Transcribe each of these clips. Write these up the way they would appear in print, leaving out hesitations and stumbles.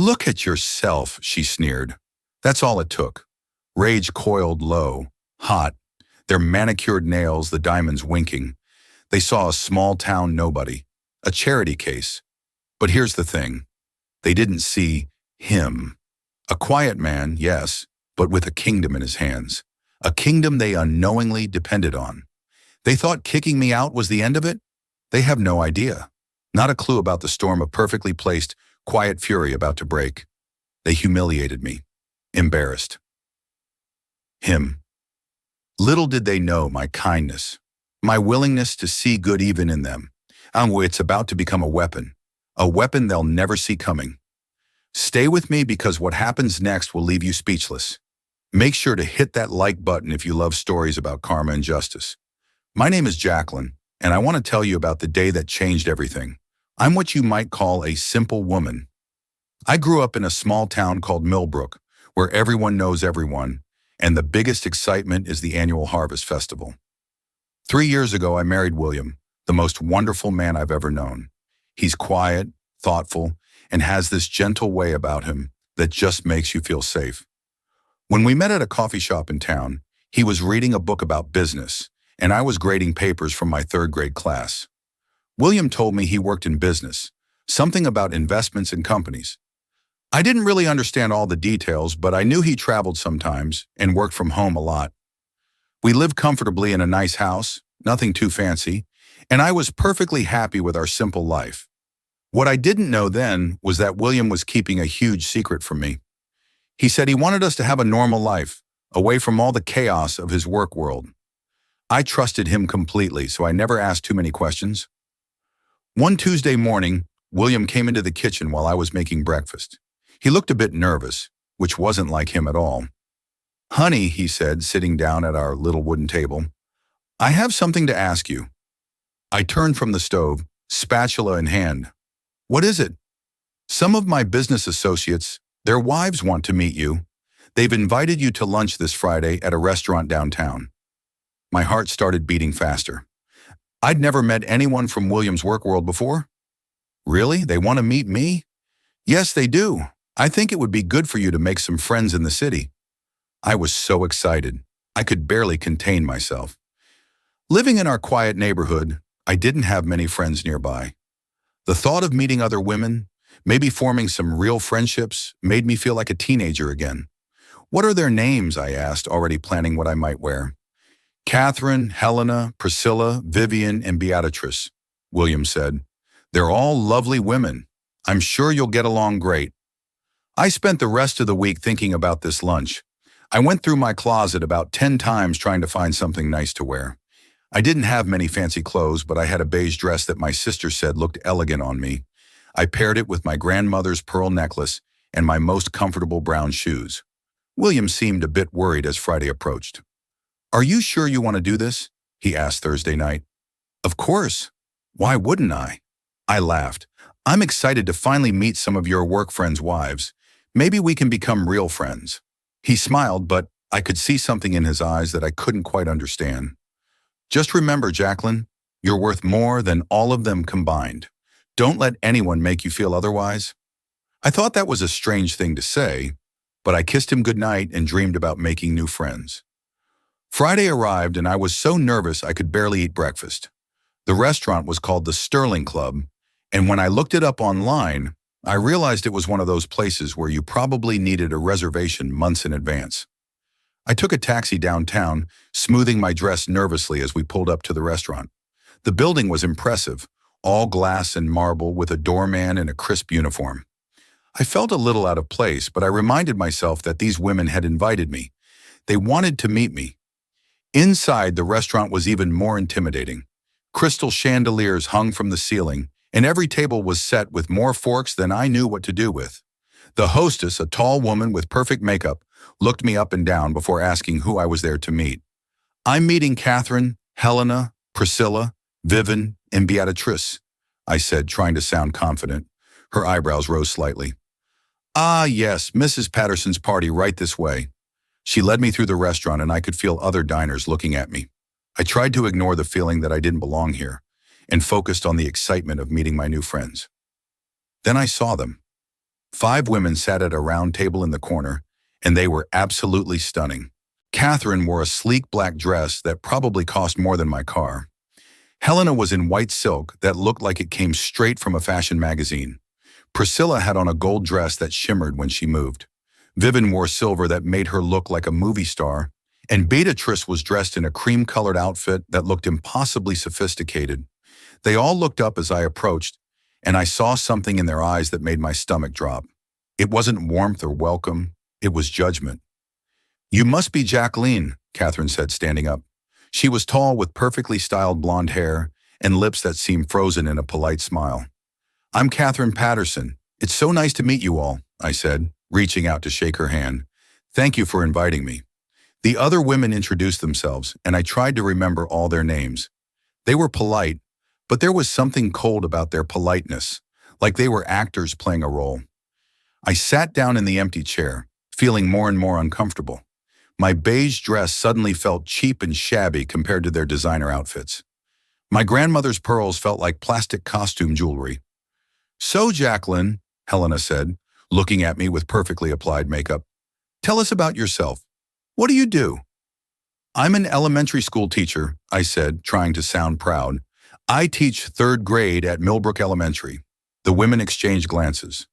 Look at yourself, she sneered. That's all it took. Rage coiled low, hot, their manicured nails, the diamonds winking. They saw a small-town nobody, a charity case. But here's the thing. They didn't see him. A quiet man, yes, but with a kingdom in his hands. A kingdom they unknowingly depended on. They thought kicking me out was the end of it? They have no idea. Not a clue about the storm of perfectly placed, quiet fury about to break. They humiliated me. Embarrassed. Him. Little did they know my kindness, my willingness to see good even in them. It's about to become a weapon they'll never see coming. Stay with me because what happens next will leave you speechless. Make sure to hit that like button if you love stories about karma and justice. My name is Jacqueline, and I want to tell you about the day that changed everything. I'm what you might call a simple woman. I grew up in a small town called Millbrook, where everyone knows everyone, and the biggest excitement is the annual Harvest Festival. 3 years ago, I married William, the most wonderful man I've ever known. He's quiet, thoughtful, and has this gentle way about him that just makes you feel safe. When we met at a coffee shop in town, he was reading a book about business, and I was grading papers from my 3rd grade class. William told me he worked in business, something about investments in companies. I didn't really understand all the details, but I knew he traveled sometimes and worked from home a lot. We lived comfortably in a nice house, nothing too fancy, and I was perfectly happy with our simple life. What I didn't know then was that William was keeping a huge secret from me. He said he wanted us to have a normal life, away from all the chaos of his work world. I trusted him completely, so I never asked too many questions. One Tuesday morning, William came into the kitchen while I was making breakfast. He looked a bit nervous, which wasn't like him at all. "Honey," he said, sitting down at our little wooden table, "I have something to ask you." I turned from the stove, spatula in hand. "What is it?" "Some of my business associates, their wives want to meet you. They've invited you to lunch this Friday at a restaurant downtown." My heart started beating faster. I'd never met anyone from William's work world before. "Really? They want to meet me?" "Yes, they do. I think it would be good for you to make some friends in the city." I was so excited. I could barely contain myself. Living in our quiet neighborhood, I didn't have many friends nearby. The thought of meeting other women, maybe forming some real friendships, made me feel like a teenager again. "What are their names?" I asked, already planning what I might wear. "Catherine, Helena, Priscilla, Vivian, and Beatrice," William said. "They're all lovely women. I'm sure you'll get along great." I spent the rest of the week thinking about this lunch. I went through my closet about 10 times trying to find something nice to wear. I didn't have many fancy clothes, but I had a beige dress that my sister said looked elegant on me. I paired it with my grandmother's pearl necklace and my most comfortable brown shoes. William seemed a bit worried as Friday approached. "Are you sure you want to do this?" he asked Thursday night. "Of course. Why wouldn't I?" I laughed. "I'm excited to finally meet some of your work friends' wives. Maybe we can become real friends." He smiled, but I could see something in his eyes that I couldn't quite understand. "Just remember, Jacqueline, you're worth more than all of them combined. Don't let anyone make you feel otherwise." I thought that was a strange thing to say, but I kissed him goodnight and dreamed about making new friends. Friday arrived and I was so nervous I could barely eat breakfast. The restaurant was called the Sterling Club, and when I looked it up online, I realized it was one of those places where you probably needed a reservation months in advance. I took a taxi downtown, smoothing my dress nervously as we pulled up to the restaurant. The building was impressive, all glass and marble with a doorman in a crisp uniform. I felt a little out of place, but I reminded myself that these women had invited me. They wanted to meet me. Inside, the restaurant was even more intimidating. Crystal chandeliers hung from the ceiling, and every table was set with more forks than I knew what to do with. The hostess, a tall woman with perfect makeup, looked me up and down before asking who I was there to meet. "I'm meeting Catherine, Helena, Priscilla, Vivian, and Beatrice," I said, trying to sound confident. Her eyebrows rose slightly. "Ah, yes, Mrs. Patterson's party right this way." She led me through the restaurant and I could feel other diners looking at me. I tried to ignore the feeling that I didn't belong here and focused on the excitement of meeting my new friends. Then I saw them. 5 women sat at a round table in the corner, and they were absolutely stunning. Catherine wore a sleek black dress that probably cost more than my car. Helena was in white silk that looked like it came straight from a fashion magazine. Priscilla had on a gold dress that shimmered when she moved. Vivian wore silver that made her look like a movie star, and Beatrice was dressed in a cream-colored outfit that looked impossibly sophisticated. They all looked up as I approached, and I saw something in their eyes that made my stomach drop. It wasn't warmth or welcome, it was judgment. "You must be Jacqueline," Catherine said, standing up. She was tall with perfectly styled blonde hair and lips that seemed frozen in a polite smile. "I'm Catherine Patterson. It's so nice to meet you all," I said, reaching out to shake her hand. "Thank you for inviting me." The other women introduced themselves, and I tried to remember all their names. They were polite, but there was something cold about their politeness, like they were actors playing a role. I sat down in the empty chair, feeling more and more uncomfortable. My beige dress suddenly felt cheap and shabby compared to their designer outfits. My grandmother's pearls felt like plastic costume jewelry. "So, Jacqueline," Helena said, looking at me with perfectly applied makeup, "tell us about yourself. What do you do?" "I'm an elementary school teacher," I said, trying to sound proud. "I teach 3rd grade at Millbrook Elementary." The women exchanged glances.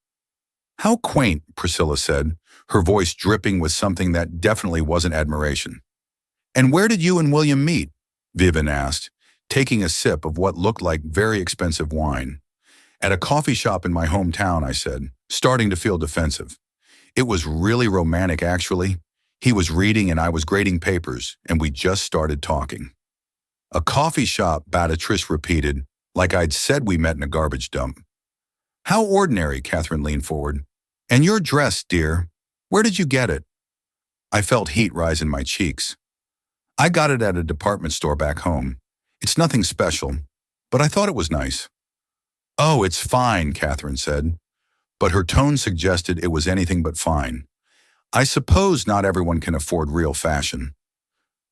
"How quaint," Priscilla said, her voice dripping with something that definitely wasn't admiration. "And where did you and William meet?" Vivian asked, taking a sip of what looked like very expensive wine. "At a coffee shop in my hometown," I said, starting to feel defensive. "It was really romantic, actually. He was reading and I was grading papers, and we just started talking." "A coffee shop," Beatrice repeated, like I'd said we met in a garbage dump. "How ordinary," Catherine leaned forward. "And your dress, dear, where did you get it?" I felt heat rise in my cheeks. "I got it at a department store back home. It's nothing special, but I thought it was nice." "Oh, it's fine," Catherine said, but her tone suggested it was anything but fine. I suppose not everyone can afford real fashion.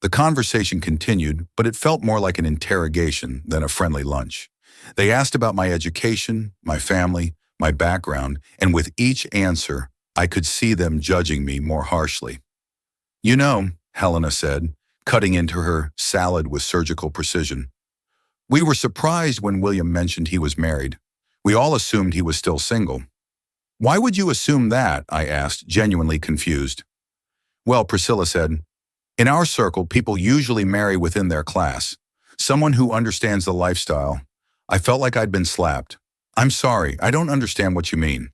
The conversation continued, but it felt more like an interrogation than a friendly lunch. They asked about my education, my family, my background, and with each answer, I could see them judging me more harshly. "You know," Helena said, cutting into her salad with surgical precision, "we were surprised when William mentioned he was married. We all assumed he was still single." "Why would you assume that?" I asked, genuinely confused. "Well," Priscilla said, "in our circle, people usually marry within their class. Someone who understands the lifestyle." I felt like I'd been slapped. "I'm sorry, I don't understand what you mean."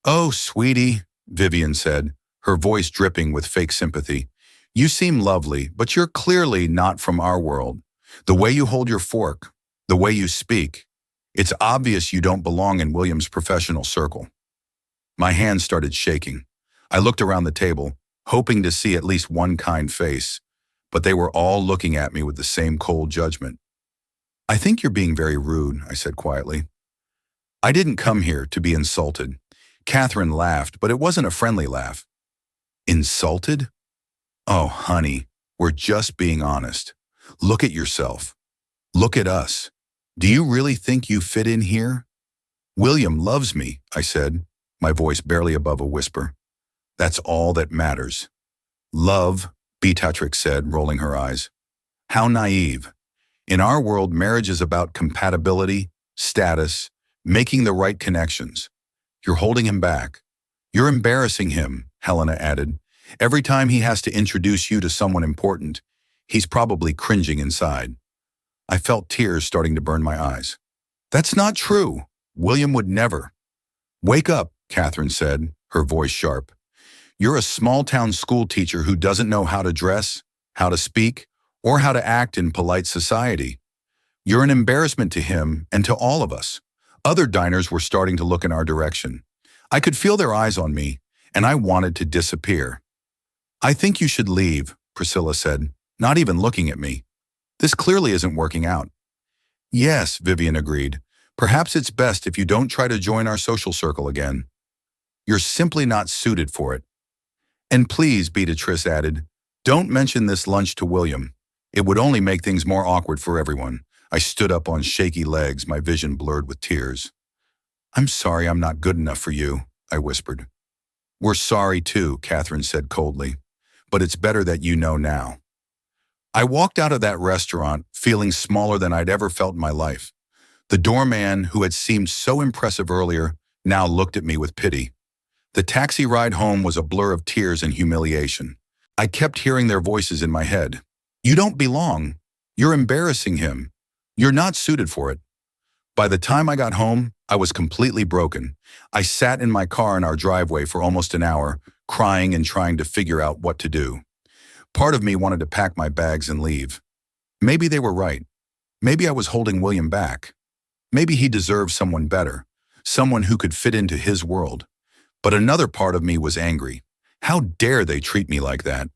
"Oh, sweetie," Vivian said, her voice dripping with fake sympathy. "You seem lovely, but you're clearly not from our world. The way you hold your fork, the way you speak, it's obvious you don't belong in William's professional circle." My hands started shaking. I looked around the table, hoping to see at least one kind face, but they were all looking at me with the same cold judgment. "I think you're being very rude," I said quietly. "I didn't come here to be insulted." Catherine laughed, but it wasn't a friendly laugh. "Insulted? Oh, honey, we're just being honest. Look at yourself. Look at us. Do you really think you fit in here?" "William loves me," I said, my voice barely above a whisper. "That's all that matters." "Love," Beatrix said, rolling her eyes. "How naive. In our world, marriage is about compatibility, status, making the right connections. You're holding him back. You're embarrassing him," Helena added. "Every time he has to introduce you to someone important, he's probably cringing inside." I felt tears starting to burn my eyes. "That's not true. William would never." "Wake up," Catherine said, her voice sharp. "You're a small-town school teacher who doesn't know how to dress, how to speak, or how to act in polite society. You're an embarrassment to him and to all of us." Other diners were starting to look in our direction. I could feel their eyes on me, and I wanted to disappear. "I think you should leave," Priscilla said, not even looking at me. "This clearly isn't working out." "Yes," Vivian agreed. "Perhaps it's best if you don't try to join our social circle again. You're simply not suited for it. And please," Beatrice added, "don't mention this lunch to William. It would only make things more awkward for everyone." I stood up on shaky legs, my vision blurred with tears. "I'm sorry I'm not good enough for you," I whispered. We're sorry too, Catherine said coldly, but it's better that you know now. I walked out of that restaurant feeling smaller than I'd ever felt in my life. The doorman, who had seemed so impressive earlier, now looked at me with pity. The taxi ride home was a blur of tears and humiliation. I kept hearing their voices in my head. You don't belong. You're embarrassing him. You're not suited for it. By the time I got home, I was completely broken. I sat in my car in our driveway for almost an hour, crying and trying to figure out what to do. Part of me wanted to pack my bags and leave. Maybe they were right. Maybe I was holding William back. Maybe he deserved someone better, someone who could fit into his world. But another part of me was angry. How dare they treat me like that?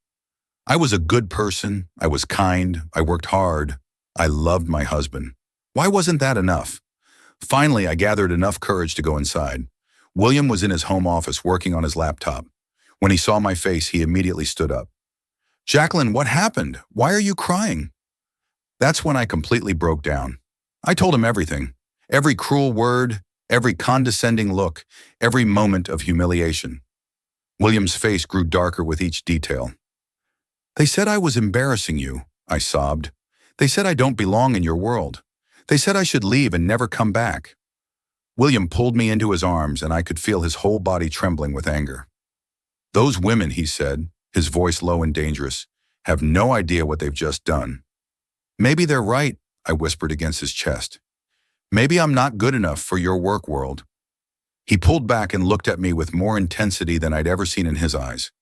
I was a good person. I was kind. I worked hard. I loved my husband. Why wasn't that enough? Finally, I gathered enough courage to go inside. William was in his home office working on his laptop. When he saw my face, he immediately stood up. Jacqueline, what happened? Why are you crying? That's when I completely broke down. I told him everything. Every cruel word, every condescending look, every moment of humiliation. William's face grew darker with each detail. They said I was embarrassing you, I sobbed. They said I don't belong in your world. They said I should leave and never come back. William pulled me into his arms and I could feel his whole body trembling with anger. Those women, he said, his voice low and dangerous, have no idea what they've just done. Maybe they're right, I whispered against his chest. Maybe I'm not good enough for your work world. He pulled back and looked at me with more intensity than I'd ever seen in his eyes.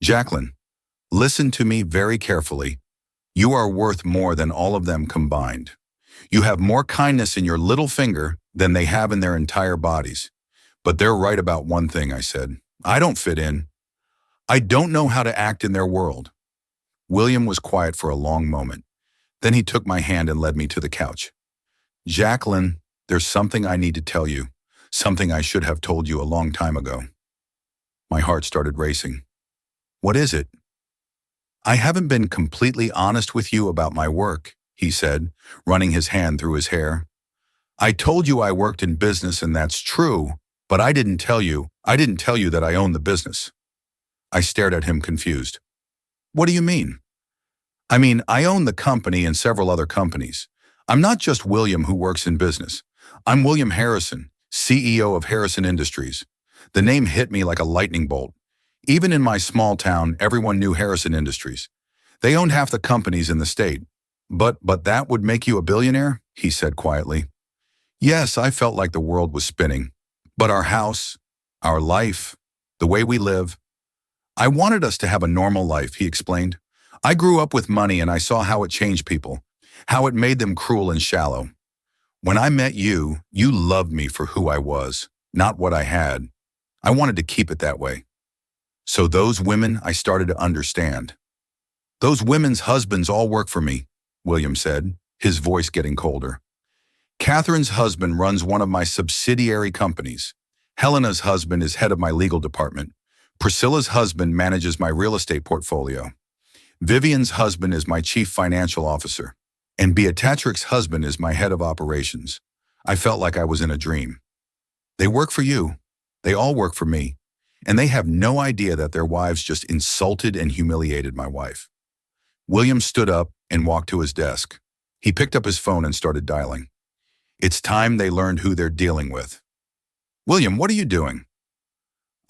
Jacqueline, listen to me very carefully. You are worth more than all of them combined. You have more kindness in your little finger than they have in their entire bodies. But they're right about one thing, I said. I don't fit in. I don't know how to act in their world. William was quiet for a long moment. Then he took my hand and led me to the couch. Jacqueline, there's something I need to tell you, something I should have told you a long time ago. My heart started racing. What is it? I haven't been completely honest with you about my work, he said, running his hand through his hair. I told you I worked in business and that's true, but I didn't tell you that I own the business. I stared at him confused. What do you mean? I mean, I own the company and several other companies. I'm not just William who works in business. I'm William Harrison, CEO of Harrison Industries. The name hit me like a lightning bolt. Even in my small town, everyone knew Harrison Industries. They owned half the companies in the state. But that would make you a billionaire? He said quietly. Yes, I felt like the world was spinning. But our house, our life, the way we live. I wanted us to have a normal life, he explained. I grew up with money and I saw how it changed people, how it made them cruel and shallow. When I met you, you loved me for who I was, not what I had. I wanted to keep it that way. So those women, I started to understand. Those women's husbands all work for me, William said, his voice getting colder. Catherine's husband runs one of my subsidiary companies. Helena's husband is head of my legal department. Priscilla's husband manages my real estate portfolio. Vivian's husband is my chief financial officer. And Beatrix's husband is my head of operations. I felt like I was in a dream. They work for you. They all work for me. And they have no idea that their wives just insulted and humiliated my wife. William stood up and walked to his desk. He picked up his phone and started dialing. It's time they learned who they're dealing with. William, what are you doing?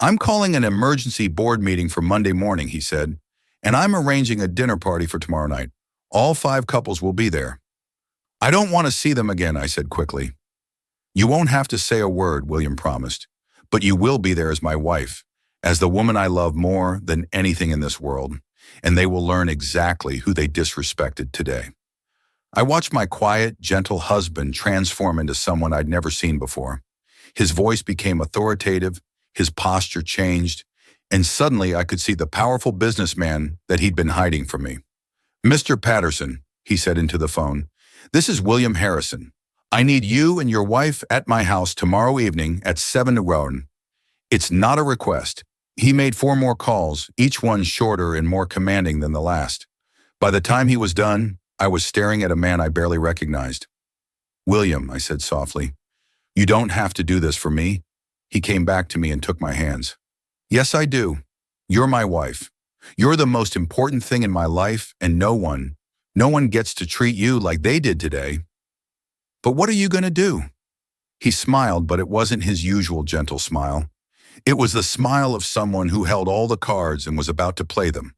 I'm calling an emergency board meeting for Monday morning, he said, and I'm arranging a dinner party for tomorrow night. All 5 couples will be there. I don't want to see them again, I said quickly. You won't have to say a word, William promised, but you will be there as my wife, as the woman I love more than anything in this world, and they will learn exactly who they disrespected today. I watched my quiet, gentle husband transform into someone I'd never seen before. His voice became authoritative, his posture changed, and suddenly I could see the powerful businessman that he'd been hiding from me. Mr. Patterson, he said into the phone, this is William Harrison. I need you and your wife at my house tomorrow evening at 7 p.m. It's not a request. He made 4 more calls, each one shorter and more commanding than the last. By the time he was done, I was staring at a man I barely recognized. William, I said softly, you don't have to do this for me. He came back to me and took my hands. Yes, I do. You're my wife. You're the most important thing in my life, and no one gets to treat you like they did today. But what are you going to do? He smiled, but it wasn't his usual gentle smile. It was the smile of someone who held all the cards and was about to play them.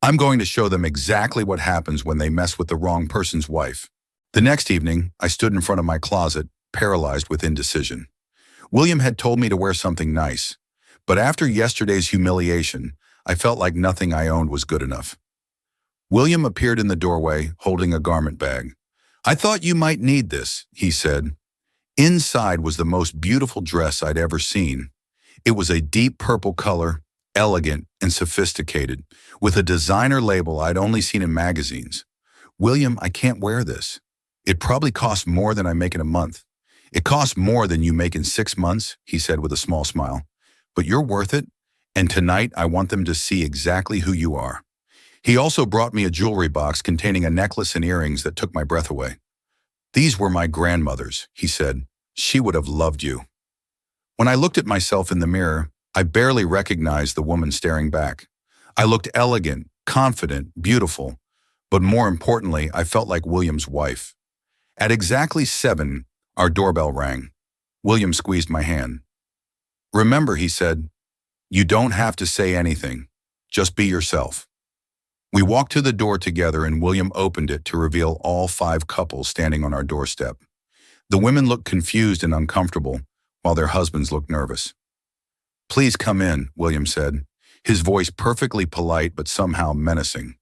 I'm going to show them exactly what happens when they mess with the wrong person's wife. The next evening, I stood in front of my closet, paralyzed with indecision. William had told me to wear something nice, but after yesterday's humiliation, I felt like nothing I owned was good enough. William appeared in the doorway, holding a garment bag. I thought you might need this, he said. Inside was the most beautiful dress I'd ever seen. It was a deep purple color, elegant and sophisticated, with a designer label I'd only seen in magazines. William, I can't wear this. It probably costs more than I make in a month. It costs more than you make in 6 months, he said with a small smile. But you're worth it, and tonight I want them to see exactly who you are. He also brought me a jewelry box containing a necklace and earrings that took my breath away. These were my grandmother's, he said. She would have loved you. When I looked at myself in the mirror, I barely recognized the woman staring back. I looked elegant, confident, beautiful, but more importantly, I felt like William's wife. At exactly 7, our doorbell rang. William squeezed my hand. Remember, he said, you don't have to say anything. Just be yourself. We walked to the door together and William opened it to reveal all 5 couples standing on our doorstep. The women looked confused and uncomfortable, while their husbands looked nervous. Please come in, William said, his voice perfectly polite but somehow menacing.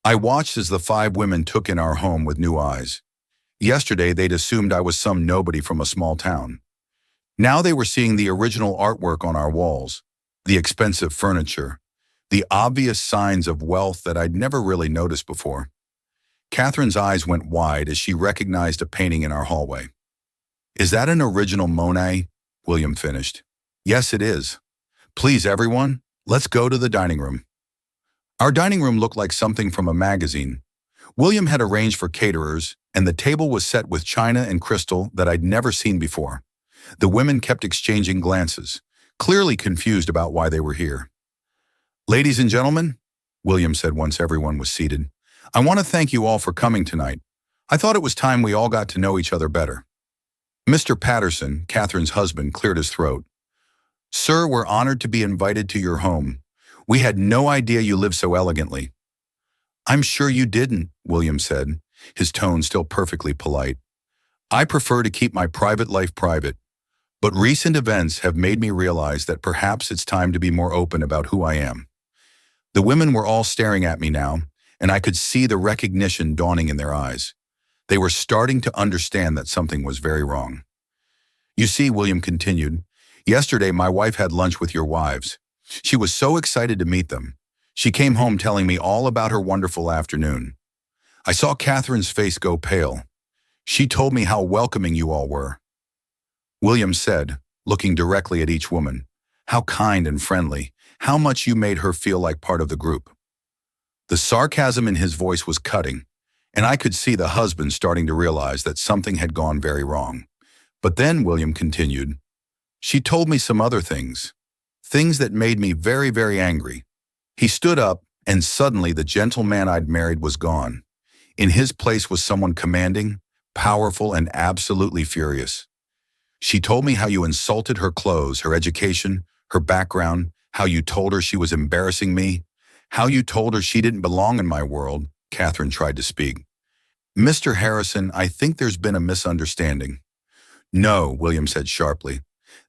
I watched as the 5 women took in our home with new eyes. Yesterday, they'd assumed I was some nobody from a small town. Now they were seeing the original artwork on our walls, the expensive furniture, the obvious signs of wealth that I'd never really noticed before. Catherine's eyes went wide as she recognized a painting in our hallway. Is that an original Monet? William finished. Yes, it is. Please, everyone, let's go to the dining room. Our dining room looked like something from a magazine. William had arranged for caterers, and the table was set with china and crystal that I'd never seen before. The women kept exchanging glances, clearly confused about why they were here. Ladies and gentlemen, William said once everyone was seated, I want to thank you all for coming tonight. I thought it was time we all got to know each other better. Mr. Patterson, Catherine's husband, cleared his throat. Sir, we're honored to be invited to your home. We had no idea you lived so elegantly. I'm sure you didn't, William said, his tone still perfectly polite. I prefer to keep my private life private, but recent events have made me realize that perhaps it's time to be more open about who I am. The women were all staring at me now, and I could see the recognition dawning in their eyes. They were starting to understand that something was very wrong. You see, William continued, yesterday my wife had lunch with your wives. She was so excited to meet them. She came home telling me all about her wonderful afternoon. I saw Catherine's face go pale. She told me how welcoming you all were. William said, looking directly at each woman, how kind and friendly, how much you made her feel like part of the group. The sarcasm in his voice was cutting, and I could see the husband starting to realize that something had gone very wrong. But then William continued, she told me some other things that made me very, very angry. He stood up, and suddenly the gentleman I'd married was gone. In his place was someone commanding, powerful, and absolutely furious. She told me how you insulted her clothes, her education, her background, how you told her she was embarrassing me, how you told her she didn't belong in my world. Catherine tried to speak. Mr. Harrison, I think there's been a misunderstanding. No, William said sharply.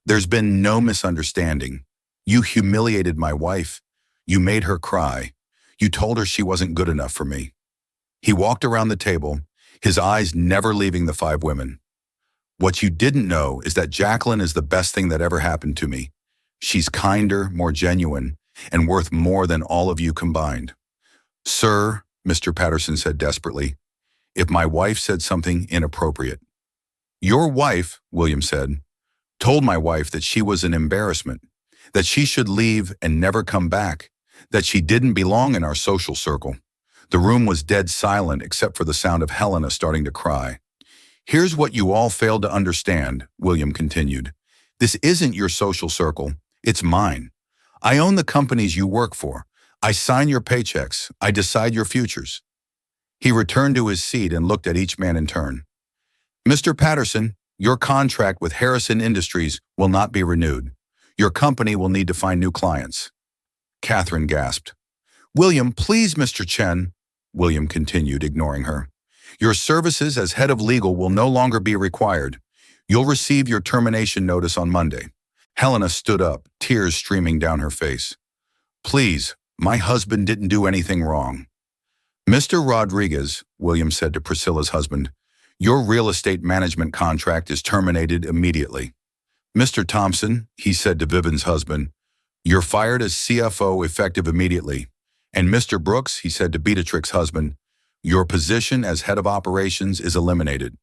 There's been no misunderstanding. You humiliated my wife. You made her cry. You told her she wasn't good enough for me. He walked around the table, his eyes never leaving the 5 women. What you didn't know is that Jacqueline is the best thing that ever happened to me. She's kinder, more genuine, and worth more than all of you combined. Sir, Mr. Patterson said desperately, if my wife said something inappropriate. Your wife, William said, told my wife that she was an embarrassment, that she should leave and never come back, that she didn't belong in our social circle. The room was dead silent except for the sound of Helena starting to cry. Here's what you all failed to understand, William continued. This isn't your social circle. It's mine. I own the companies you work for. I sign your paychecks. I decide your futures. He returned to his seat and looked at each man in turn. Mr. Patterson, your contract with Harrison Industries will not be renewed. Your company will need to find new clients. Catherine gasped. William, please, Mr. Chen. William continued, ignoring her. Your services as head of legal will no longer be required. You'll receive your termination notice on Monday. Helena stood up, tears streaming down her face. Please, my husband didn't do anything wrong. Mr. Rodriguez, William said to Priscilla's husband, your real estate management contract is terminated immediately. Mr. Thompson, he said to Vivian's husband, you're fired as CFO effective immediately. And Mr. Brooks, he said to Beatrix's husband, your position as head of operations is eliminated.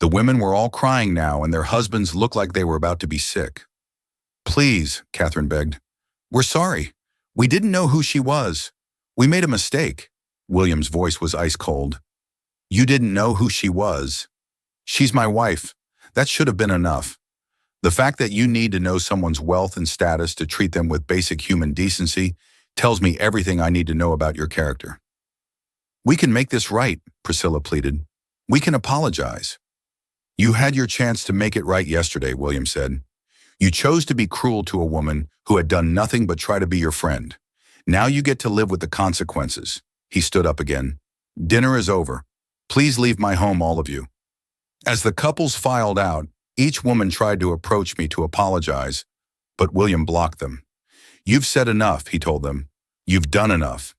The women were all crying now, and their husbands looked like they were about to be sick. Please, Catherine begged. We're sorry. We didn't know who she was. We made a mistake. William's voice was ice cold. You didn't know who she was. She's my wife. That should have been enough. The fact that you need to know someone's wealth and status to treat them with basic human decency tells me everything I need to know about your character. We can make this right, Priscilla pleaded. We can apologize. You had your chance to make it right yesterday, William said. You chose to be cruel to a woman who had done nothing but try to be your friend. Now you get to live with the consequences. He stood up again. Dinner is over. Please leave my home, all of you. As the couples filed out, each woman tried to approach me to apologize, but William blocked them. You've said enough, he told them. You've done enough.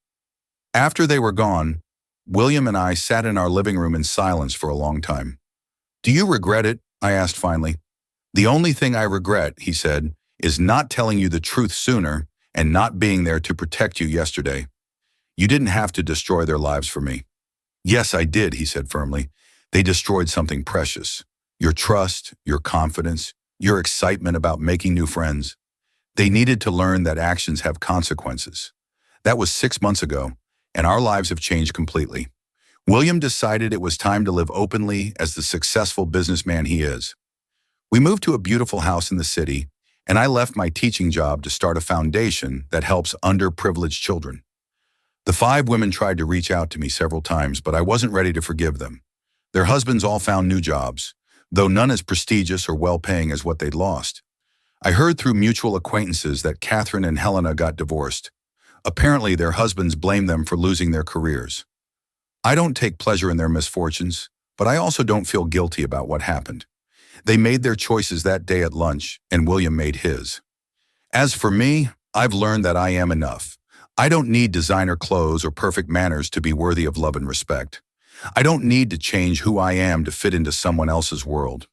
After they were gone, William and I sat in our living room in silence for a long time. Do you regret it? I asked finally. The only thing I regret, he said, is not telling you the truth sooner and not being there to protect you yesterday. You didn't have to destroy their lives for me. Yes, I did, he said firmly. They destroyed something precious. Your trust, your confidence, your excitement about making new friends. They needed to learn that actions have consequences. That was 6 months ago, and our lives have changed completely. William decided it was time to live openly as the successful businessman he is. We moved to a beautiful house in the city, and I left my teaching job to start a foundation that helps underprivileged children. The 5 women tried to reach out to me several times, but I wasn't ready to forgive them. Their husbands all found new jobs, though none as prestigious or well-paying as what they'd lost. I heard through mutual acquaintances that Catherine and Helena got divorced. Apparently, their husbands blamed them for losing their careers. I don't take pleasure in their misfortunes, but I also don't feel guilty about what happened. They made their choices that day at lunch, and William made his. As for me, I've learned that I am enough. I don't need designer clothes or perfect manners to be worthy of love and respect. I don't need to change who I am to fit into someone else's world.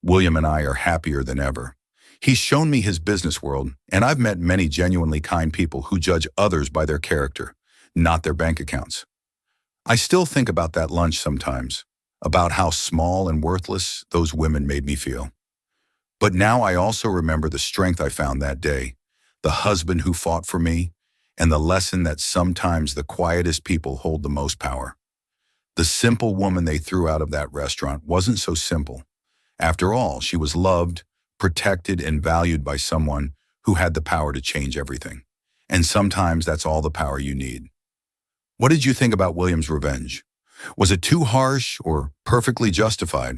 William and I are happier than ever. He's shown me his business world, and I've met many genuinely kind people who judge others by their character, not their bank accounts. I still think about that lunch sometimes, about how small and worthless those women made me feel. But now I also remember the strength I found that day, the husband who fought for me, and the lesson that sometimes the quietest people hold the most power. The simple woman they threw out of that restaurant wasn't so simple. After all, she was loved, protected, and valued by someone who had the power to change everything. And sometimes that's all the power you need. What did you think about William's revenge? Was it too harsh or perfectly justified?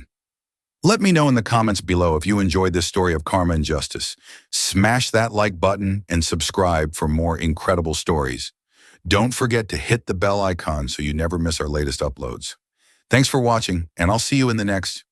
Let me know in the comments below if you enjoyed this story of karma and justice. Smash that like button and subscribe for more incredible stories. Don't forget to hit the bell icon so you never miss our latest uploads. Thanks for watching, and I'll see you in the next